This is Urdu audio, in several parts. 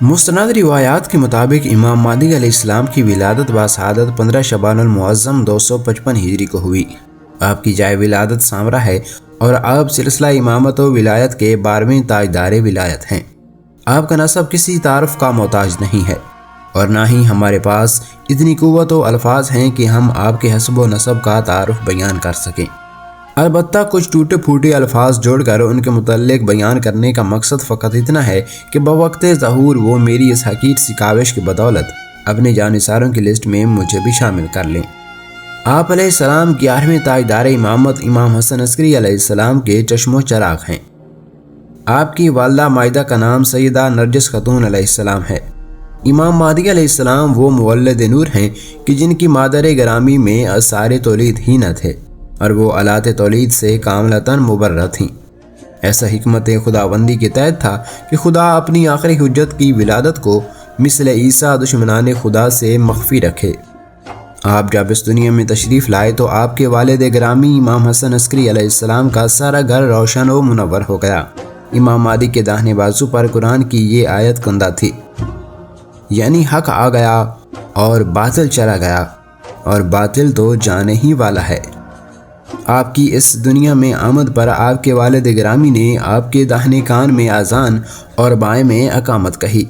مستند روایات کے مطابق امام مہدی علیہ السلام کی ولادت باسعادت 15 شعبان المعظم 255 ہجری کو ہوئی۔ آپ کی جائے ولادت سامرہ ہے اور آپ سلسلہ امامت و ولایت کے 12ویں تاجدار ولایت ہیں۔ آپ کا نسب کسی تعارف کا محتاج نہیں ہے اور نہ ہی ہمارے پاس اتنی قوت و الفاظ ہیں کہ ہم آپ کے حسب و نسب کا تعارف بیان کر سکیں۔ البتہ کچھ ٹوٹے پھوٹے الفاظ جوڑ کر ان کے متعلق بیان کرنے کا مقصد فقط اتنا ہے کہ بوقت ظہور وہ میری اس حقیر سی کاوش کی بدولت اپنے جانثاروں کی لسٹ میں مجھے بھی شامل کر لیں۔ آپ علیہ السلام 11ویں تاجدار امامت امام حسن عسکری علیہ السلام کے چشم و چراغ ہیں۔ آپ کی والدہ مائدہ کا نام سیدہ نرجس خاتون علیہ السلام ہے۔ امام مہدی علیہ السلام وہ مولد نور ہیں کہ جن کی مادر گرامی میں اثار تولید ہی نہ تھے اور وہ آلات تولید سے کاملتاً مبرہ تھیں۔ ایسا حکمت خداوندی کے تحت تھا کہ خدا اپنی آخری حجت کی ولادت کو مثل عیسیٰ دشمنان خدا سے مخفی رکھے۔ آپ جب اس دنیا میں تشریف لائے تو آپ کے والد گرامی امام حسن عسکری علیہ السلام کا سارا گھر روشن و منور ہو گیا۔ امام مہدی کے داہنے بازو پر قرآن کی یہ آیت کندہ تھی، یعنی حق آ گیا اور باطل چلا گیا اور باطل تو جانے ہی والا ہے۔ آپ کی اس دنیا میں آمد پر آپ کے والد گرامی نے آپ کے داہنے کان میں اذان اور بائیں میں اقامت کہی۔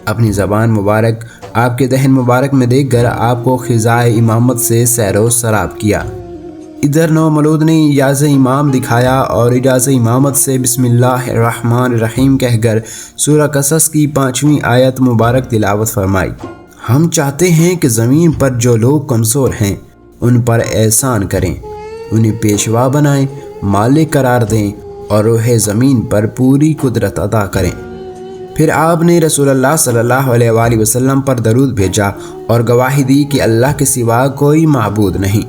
اپنی زبان مبارک آپ کے دہن مبارک میں دیکھ کر آپ کو خزائے امامت سے سیر و سراب کیا۔ ادھر نو مولود نے اجاز امام دکھایا اور اجاز امامت سے بسم اللہ الرحمن الرحیم کہہ کر سورہ قصص کی 5ویں آیت مبارک تلاوت فرمائی۔ ہم چاہتے ہیں کہ زمین پر جو لوگ کمزور ہیں ان پر احسان کریں، انہیں پیشوا بنائیں، مالک قرار دیں اور روح زمین پر پوری قدرت عطا کریں۔ پھر آپ نے رسول اللہ صلی اللہ علیہ وآلہ وسلم پر درود بھیجا اور گواہی دی کہ اللہ کے سوا کوئی معبود نہیں۔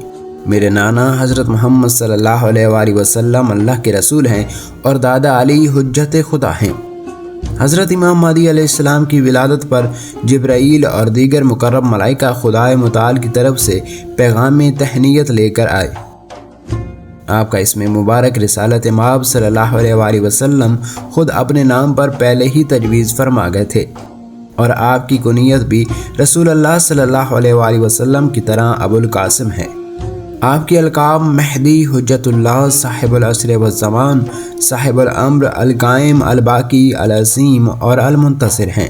میرے نانا حضرت محمد صلی اللہ علیہ وآلہ وسلم اللہ کے رسول ہیں اور دادا علی حجت خدا ہیں۔ حضرت امام مہدی علیہ السلام کی ولادت پر جبرائیل اور دیگر مقرب ملائکہ خدائے متعال کی طرف سے پیغام تہنیت لے کر آئے۔ آپ کا اسم مبارک رسالت مآب صلی اللہ علیہ وآلہ وسلم خود اپنے نام پر پہلے ہی تجویز فرما گئے تھے اور آپ کی کنیت بھی رسول اللہ صلی اللہ علیہ وآلہ وسلم کی طرح ابو القاسم ہے۔ آپ کے القاب مہدی، حجت اللہ، صاحب العصر والزمان، صاحب الامر، القائم، الباقی، العظیم اور المنتصر ہیں۔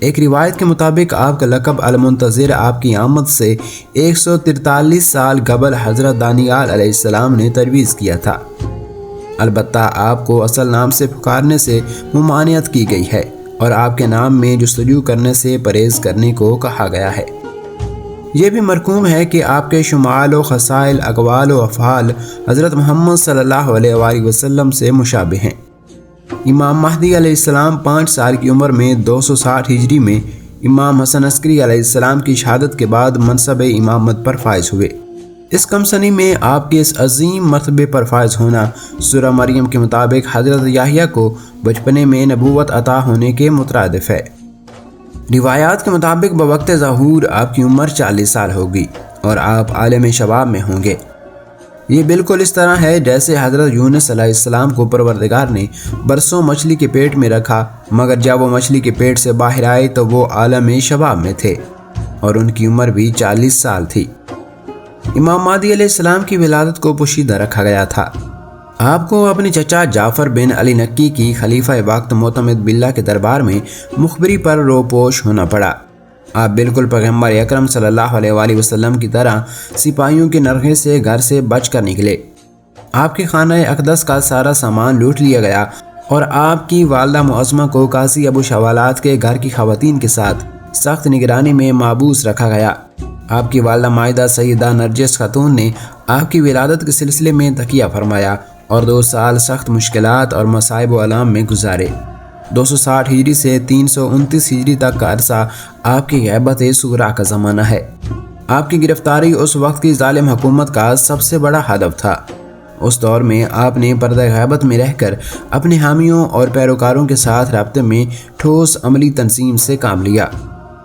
ایک روایت کے مطابق آپ کا لقب المنتظر آپ کی آمد سے 143 سال قبل حضرت دانیال علیہ السلام نے تجویز کیا تھا۔ البتہ آپ کو اصل نام سے پکارنے سے ممانعت کی گئی ہے اور آپ کے نام میں جستجو کرنے سے پرہیز کرنے کو کہا گیا ہے۔ یہ بھی مرقوم ہے کہ آپ کے شمال و خصائل، اقوال و افعال حضرت محمد صلی اللہ علیہ وآلہ وسلم سے مشابہ ہیں۔ امام مہدی علیہ السلام 5 سال کی عمر میں 260 ہجری میں امام حسن عسکری علیہ السلام کی شہادت کے بعد منصب امامت پر فائز ہوئے۔ اس کم سنی میں آپ کے اس عظیم مرتبے پر فائز ہونا سورہ مریم کے مطابق حضرت یحییٰ کو بچپنے میں نبوت عطا ہونے کے مترادف ہے۔ روایات کے مطابق بوقت ظہور آپ کی عمر 40 سال ہوگی اور آپ عالم شباب میں ہوں گے۔ یہ بالکل اس طرح ہے جیسے حضرت یونس علیہ السلام کو پروردگار نے برسوں مچھلی کے پیٹ میں رکھا، مگر جب وہ مچھلی کے پیٹ سے باہر آئے تو وہ عالم شباب میں تھے اور ان کی عمر بھی 40 سال تھی۔ امام مہدی علیہ السلام کی ولادت کو پوشیدہ رکھا گیا تھا۔ آپ کو اپنے چچا جعفر بن علی نکی کی خلیفہ وقت معتمد باللہ کے دربار میں مخبری پر روپوش ہونا پڑا۔ آپ بالکل پیغمبر اکرم صلی اللہ علیہ وآلہ وسلم کی طرح سپاہیوں کے نرغے سے گھر سے بچ کر نکلے۔ آپ کے خانہ اقدس کا سارا سامان لوٹ لیا گیا اور آپ کی والدہ معظمہ کو قاضی ابو شوالات کے گھر کی خواتین کے ساتھ سخت نگرانی میں محبوس رکھا گیا۔ آپ کی والدہ مائدہ سیدہ نرجس خاتون نے آپ کی ولادت کے سلسلے میں تقیہ فرمایا اور 2 سال سخت مشکلات اور مصائب و آلام میں گزارے۔ 260 ہجری سے 329 ہجری تک کا عرصہ آپ کی غیبت صغریٰ کا زمانہ ہے۔ آپ کی گرفتاری اس وقت کی ظالم حکومت کا سب سے بڑا ہدف تھا۔ اس دور میں آپ نے پردہ غیبت میں رہ کر اپنے حامیوں اور پیروکاروں کے ساتھ رابطے میں ٹھوس عملی تنظیم سے کام لیا۔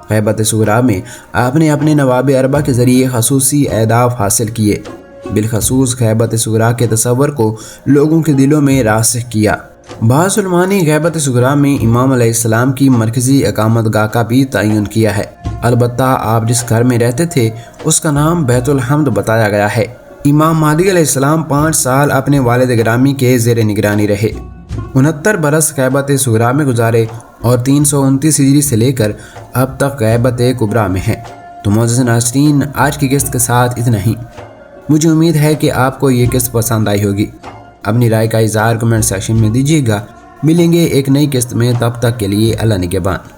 غیبت صغریٰ میں آپ نے اپنے نواب اربع کے ذریعے خصوصی اہداف حاصل کیے، بالخصوص غیبت صغریٰ کے تصور کو لوگوں کے دلوں میں راسخ کیا۔ بعض علماء نے غیبت صغریٰ میں امام علیہ السلام کی مرکزی اقامت گاہ کا بھی تعین کیا ہے، البتہ آپ جس گھر میں رہتے تھے اس کا نام بیت الحمد بتایا گیا ہے۔ امام مہدی علیہ السلام 5 سال اپنے والد گرامی کے زیر نگرانی رہے، 69 برس غیبت صغریٰ میں گزارے اور 329 ہجری سے لے کر اب تک غیبت کبریٰ میں ہیں۔ تو معزز ناظرین، آج کی قسط کے ساتھ اتنا ہی۔ مجھے امید ہے کہ آپ کو یہ قسط پسند آئی ہوگی۔ اپنی رائے کا اظہار کمنٹ سیکشن میں دیجیے گا۔ ملیں گے ایک نئی قسط میں، تب تک کے لیے اللہ نگہبان۔